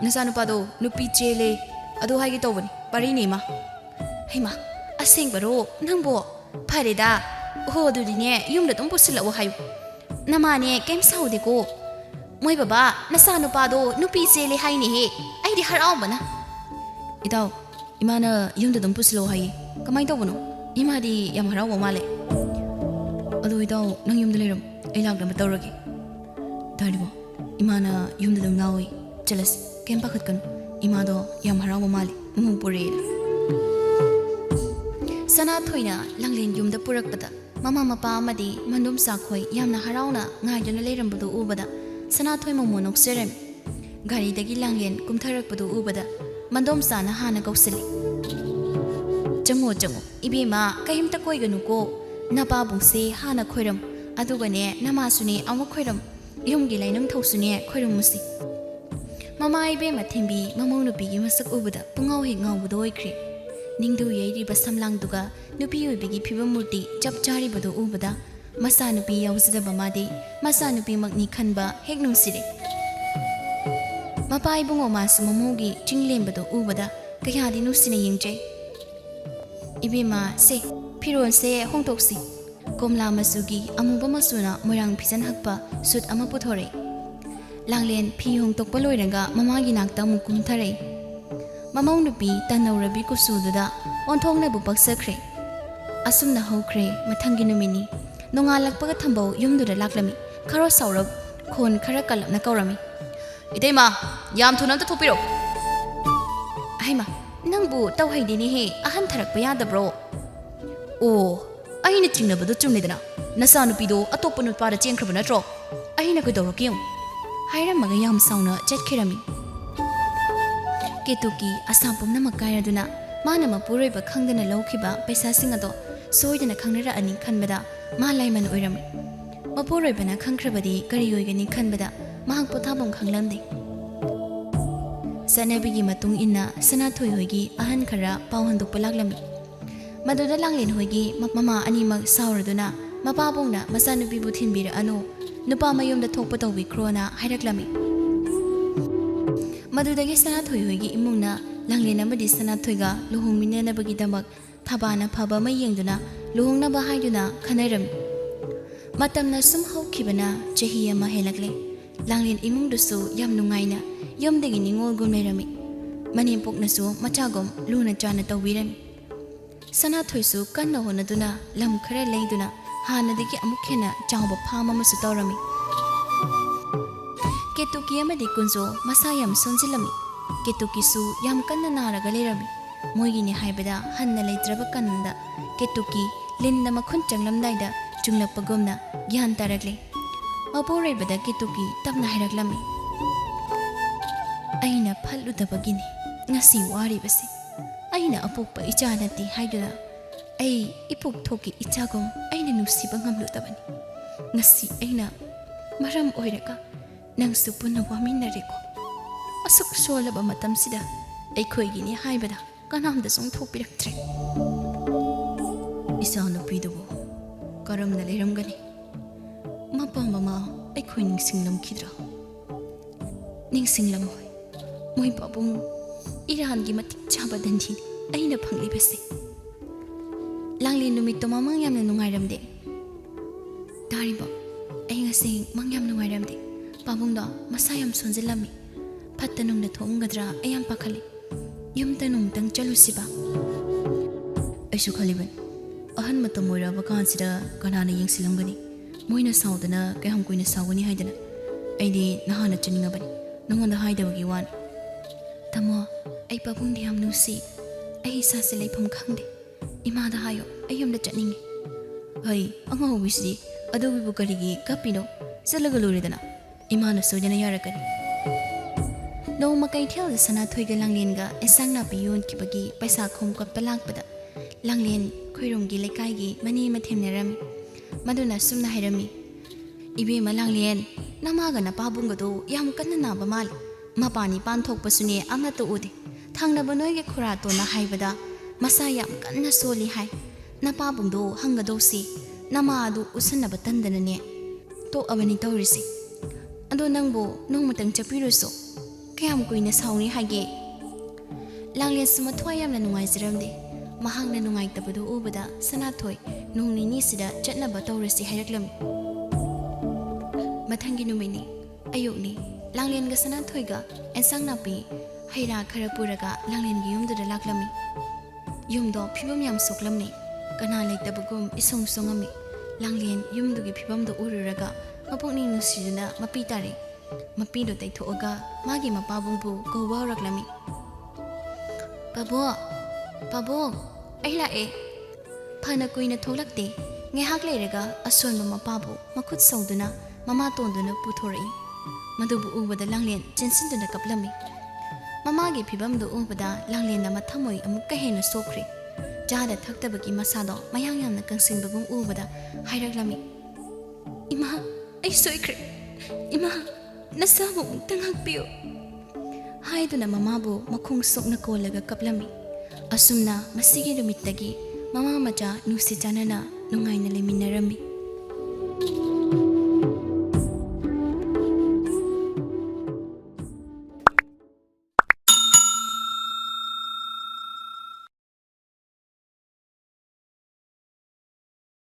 nasanupado nupi chele adu haigi tawbani pari ne ma. Hema Asengbaro nangbo parida ho dudine yumda tum pusila hayu namane kem saude ko moi baba nasanu pado nupi chele haini he aidi harau bana idaw imana yumda tum pusilo hayi kamai tawbono imadi yam harau male adu idaw nang yumda leram ai lagda matawrage daribo imana yumda dum nawi jealous kem pakhat kan imado yam harau male mupure Sanathoina Langlen yumda purakpada mama mapa amadi mandum sakhoi yamna harauna ngaiduna leirambudu ubada Sanathoi momonok serem gari dagi Langlen kumtharakpadu ubada mandom sana hana gausili jango ibema kahimta koiganu ko napa bungse hana khoiram adugane namasuni amu khoiram yumgi lainam thosune khoiram musi mama ibema thembi mamonu bigi masak ubada pungau he ngaubudo oikri Ningdu yairi basamlang duga nupi ubigi phibamurti chapchari bado ubada masa nupi yauzada bamade masa nupi magni khanba hegnung sire mapai bungo masu mamogi chinglem bado ubada kayadi nusine yingje ibema se phiron se hongtoksi komla masugi amuba masuna moirang phisan hakpa sut ama puthore Langlen phi hongtokpa loiranga mamagi nakta mukum thare Mamau nupi tanaurabi kusududa onthongna bupak sakre asumna hokre mathanggi numini nongalakpaga thambau yumduda laklami kharo saurab khon khara kalapna kaurami Idema yam thunamta thopiro Aima nangbu tawhaidini he ahan tharakpa yadabro O aina chingnabadu chumnidana nasa nupido atoppa nupara chengkhrabu natro aina kidawrakiyo hairamaga yam sauna chetkirami Ketuki asampum namakaraduna mana mapuroiba khangdana lawkhiba paisa singado soidana khangnara ani khanbada ma laiman oirami mapuroibana khangkhrabadi kari oigani khanbada mahak pothabam khanglamde sanabigi matung inna Sanathoi hoigi ahan khara pawhanduk palaklami maduda Langlen hoigi mama animak sauraduna mapabongna masanupi bu thinbira anu nupa mayumda thokpa tawbi krona hairaklami Madudagi Sanathoi hoigi imungna Langlen amadi Sanathoiga luhongminanabagi damak thabana phaba mayengduna luhongnaba haiduna khanarami matamna sum haukhibana chahi ama helakle Langlen imungdusu yam nungaina yomdagi ningol gumlerami manimpoknasu machagom luna chana tawbirami Sanathoi su kanna honaduna lam khara leiduna hanadagi amukhena chawba phama masu tawrami Ketuki amadi kunzo masayam sonjilami Ketuki su yam kanna naraga lerami moigini haibada hanna leitraba kananda Ketuki linna makhun changlamdaida chunglapagomna gyan taragle maporaibada Ketuki tapna hairaklami aina phaludabagini ngasi waribasi aina apokpa ichanati haidura ai ipok thoki ichagom aina nusiba ngamlutabani ngasi aina maram oiraka Nangsu punna waminareko asuk solaba matamsida aikhoigini haibada kanamda song thopiraktre ꯏꯆꯥ ꯅꯨꯄꯤꯗꯨꯕꯨ ꯀꯔꯝꯅ ꯂꯩꯔꯝꯒꯅꯤ? ꯃꯄꯥ ꯃꯃꯥ ꯑꯩꯈꯣꯏ ꯅꯤꯡꯁꯤꯡꯂꯝꯈꯤꯗ꯭ꯔꯥ? ꯅꯤꯡꯁꯤꯡꯂꯝꯃꯣꯏ. ꯃꯣꯏ ꯄꯥꯕꯨꯡ ꯏꯔꯥꯟꯒꯤ ꯃꯇꯤꯛ ꯆꯥꯕ ꯗꯟꯗꯤꯅꯤ ꯑꯩꯅ ꯐꯪꯂꯤꯕꯁꯦ. ꯂꯥꯡꯂꯦꯟ ꯅꯨꯃꯤꯠꯇꯣ ꯃꯃꯥꯡ ꯌꯥꯝꯅ ꯅꯨꯡꯉꯥꯏꯔꯝꯗꯦ. ꯇꯥꯔꯤꯕꯣ? ꯑꯩ ꯉꯁꯤ ꯃꯪ ꯌꯥꯝ ꯅꯨꯡꯉꯥꯏꯔꯝꯗꯦ. ꯄꯥꯕꯨꯡꯗꯣ ꯃꯁꯥ ꯌꯥꯝ ꯁꯣꯟꯖꯜꯂꯝꯃꯤ. ꯐꯠꯇ ꯅꯨꯡꯗ ꯊꯣꯛꯑꯝꯒꯗ꯭ꯔꯥ ꯑꯩ ꯌꯥꯝ ꯄꯥꯈꯠꯂꯤ. ꯌꯨꯝꯗ ꯅꯨꯡꯇꯪ ꯆꯠꯂꯨꯁꯤꯕ? ꯑꯩꯁꯨ ꯈꯜꯂꯤꯕꯅꯤ. ꯑꯍꯟ ꯃꯇꯝ ꯑꯣꯏꯔꯛꯑꯕ ꯀꯥꯟꯁꯤꯗ ꯀꯅꯥꯅ ꯌꯦꯡꯁꯤꯜꯂꯝꯒꯅꯤ? ꯃꯣꯏꯅ ꯁꯥꯎꯗꯅ ꯀꯌꯥꯝ ꯀꯨꯏꯅ ꯁꯥꯎꯒꯅꯤ ꯍꯥꯏꯗꯅ. ꯑꯩꯗꯤ ꯅꯍꯥꯟꯅ ꯆꯠꯅꯤꯡꯉꯕꯅꯤ. ꯅꯉꯣꯟꯗ ꯍꯥꯏꯗꯕꯒꯤ ꯋꯥꯅꯤ. ꯇꯥꯃꯣ, ꯑꯩ ꯄꯥꯕꯨꯡꯗꯤ ꯌꯥꯝ ꯅꯨꯡꯁꯤ. ꯑꯩ ꯏꯁꯥꯁꯦ ꯂꯩꯐꯝ ꯈꯪꯗꯦ. ꯏꯃꯥꯗ ꯍꯥꯏꯌꯣ ꯑꯩ ꯌꯨꯝꯗ ꯆꯠꯅꯤꯡꯉꯤ. ꯍꯩ, ꯑꯉꯥꯎꯕꯤꯁꯤꯗꯤ ꯑꯗꯨꯒꯤꯕꯨ ꯀꯔꯤꯒꯤ ꯀꯞꯄꯤꯅꯣ? ꯆꯠꯂꯒ ꯂꯣꯏꯔꯦꯗꯅ. ꯏꯃꯥꯅ ꯁꯣꯏꯗꯅ ꯌꯥꯔꯛꯀꯅꯤ. ꯅꯣꯡꯃ ꯀꯩꯊꯦꯜꯗ ꯁꯅꯥꯊꯣꯏꯒ ꯂꯥꯡꯂꯦꯟꯒ ꯑꯦꯟꯁꯥꯡ ꯅꯥꯄꯤ ꯌꯣꯟꯈꯤꯕꯒꯤ ꯄꯩꯁꯥ ꯈꯣꯝꯀꯠꯄ ꯂꯥꯛꯄꯗ ꯂꯥꯡꯂꯦꯟ ꯈꯣꯏꯔꯣꯝꯒꯤ ꯂꯩꯀꯥꯏꯒꯤ ꯃꯅꯦ ꯑꯃ ꯊꯦꯡꯅꯔꯝꯃꯤ. ꯃꯗꯨꯅ ꯁꯨꯝꯅ ꯍꯥꯏꯔꯝꯃꯤ. ꯏꯕꯦꯝꯃ ꯂꯥꯡꯂꯦꯟ, ꯅꯃꯥꯒ ꯅꯄꯥꯕꯨꯡꯒꯗꯣ ꯌꯥꯝ ꯀꯟꯅ ꯅꯥꯕ ꯃꯥꯜꯂꯤ. ꯃꯄꯥꯟ ꯏꯄꯥꯟ ꯊꯣꯛꯄꯁꯨꯅꯦ ꯑꯃꯠꯇ ꯎꯗꯦ. ꯊꯪꯅꯕ ꯅꯣꯏꯒꯤ ꯈꯨꯔꯥꯇꯣꯟꯅ ꯍꯥꯏꯕꯗ ꯃꯁꯥ ꯌꯥꯝ ꯀꯟꯅ ꯁꯣꯜꯂꯤ ꯍꯥꯏ. ꯅꯄꯥꯕꯨꯡꯗꯣ ꯍꯪꯒꯗꯧꯁꯤ ꯅꯃꯥ ꯑꯗꯨ ꯎꯁꯟꯅꯕ ꯇꯟꯗꯅꯅꯦ ꯇꯣꯛꯑꯕꯅꯤ ꯇꯧꯔꯤꯁꯤ. ꯑꯗꯣ ꯅꯪꯕꯨ ꯅꯣꯡꯃꯇꯪ ꯆꯠꯄꯤꯔꯨꯁꯣ. ꯀꯌꯥꯝ ꯀꯨꯏꯅ ꯁꯥꯎꯅꯤ ꯍꯥꯏꯒꯦ? ꯂꯥꯡꯂꯦꯟꯁꯨ ꯃꯊ꯭ꯋꯥꯏ ꯌꯥꯝꯅ ꯅꯨꯡꯉꯥꯏꯖꯔꯝꯗꯦ. ꯃꯍꯥꯛꯅ ꯅꯨꯡꯉꯥꯏꯇꯕꯗꯨ ꯎꯕꯗ ꯁꯅꯥꯊꯣꯏ ꯅꯣꯡ ꯅꯤꯅꯤꯁꯤꯗ ꯆꯠꯅꯕ ꯇꯧꯔꯁꯤ ꯍꯥꯏꯔꯛꯂꯝꯃꯤ. ꯃꯊꯪꯒꯤ ꯅꯨꯃꯤꯠꯅꯤ. ꯑꯌꯨꯛꯅꯤ. ꯂꯥꯡꯂꯦꯟꯒ ꯁꯅꯥꯊꯣꯏꯒ ꯑꯦꯟꯁꯥꯡ ꯅꯥꯄꯤ ꯍꯩꯔꯥ ꯈꯔ ꯄꯨꯔꯒ ꯂꯥꯡꯂꯦꯟꯒꯤ ꯌꯨꯝꯗꯨꯗ ꯂꯥꯛꯂꯝꯃꯤ. ꯌꯨꯝꯗꯣ ꯐꯤꯕꯝ ꯌꯥꯝ ꯁꯣꯛꯂꯝꯃꯤ. ꯀꯅꯥ ꯂꯩꯇꯕꯒꯨꯝ ꯏꯁꯣꯡ ꯁꯣꯡꯉꯝꯃꯤ. ꯂꯥꯡꯂꯦꯟ ꯌꯨꯝꯗꯨꯒꯤ ꯐꯤꯕꯝꯗꯣ ꯎꯔꯨꯔꯒ ꯃꯄꯨꯛꯅꯤꯡ ꯅꯨꯡꯁꯤꯗꯨꯅ ꯃꯄꯤ ꯇꯥꯔꯦ. ꯃꯄꯤꯗꯣ ꯇꯩꯊꯣꯛꯑꯒ ꯃꯥꯒꯤ ꯃꯄꯥꯕꯨꯡꯕꯨ ꯀꯧꯕ ꯍꯧꯔꯛꯂꯝꯃꯤ. ꯄꯥꯕꯣꯛ, ꯄꯥꯕꯣꯛ, ꯑꯩ ꯂꯥꯛꯑꯦ. ꯐꯅ ꯀꯨꯏꯅ ꯊꯣꯛꯂꯛꯇꯦ. ꯉꯥꯏꯍꯥꯛ ꯂꯩꯔꯒ ꯑꯁꯣꯟꯕ ꯃꯄꯥꯕꯨ ꯃꯈꯨꯠ ꯁꯧꯗꯨꯅ ꯃꯃꯥꯇꯣꯟꯗꯨꯅ ꯄꯨꯊꯣꯔꯛꯏ. ꯃꯗꯨꯕꯨ ꯎꯕꯗ ꯂꯥꯡꯂꯦꯟ ꯆꯦꯟꯁꯤꯟꯗꯨꯅ ꯀꯞꯂꯝꯃꯤ. ꯃꯃꯥꯒꯤ ꯐꯤꯕꯝꯗꯨ ꯎꯕꯗ ꯂꯥꯡꯂꯦꯟꯅ ꯃꯊꯃꯣꯏ ꯑꯃꯨꯛꯀ ꯍꯦꯟꯅ ꯁꯣꯛꯈ꯭ꯔꯦ. ꯆꯥꯗ ꯊꯛꯇꯕꯒꯤ ꯃꯁꯥꯗꯣ ꯃꯌꯥꯡ ꯌꯥꯝꯅ ꯀꯪꯁꯤꯟꯕꯒꯨꯝ ꯎꯕꯗ ꯍꯥꯏꯔꯛꯂꯝꯃꯤ. ꯏꯃꯥ, ꯑꯩ ꯁꯣꯏꯈ꯭ꯔꯦ. ꯏꯃꯥ, ꯅꯁꯥꯕꯨ ꯑꯃꯨꯛꯇ ꯉꯥꯛꯄꯤꯌꯨ. ꯍꯥꯏꯗꯨꯅ ꯃꯃꯥꯕꯨ ꯃꯈꯣꯡ ꯁꯣꯛꯅ ꯀꯣꯜꯂꯒ ꯀꯞꯂꯝꯃꯤ. ꯑꯁꯨꯝꯅ ꯃꯁꯤꯒꯤ ꯅꯨꯃꯤꯠꯇꯒꯤ ꯃꯃꯥ ꯃꯆꯥ ꯅꯨꯡꯁꯤ ꯆꯥꯟꯅꯅ ꯅꯨꯡꯉꯥꯏꯅ ꯂꯩꯃꯤꯟꯅꯔꯝꯃꯤ.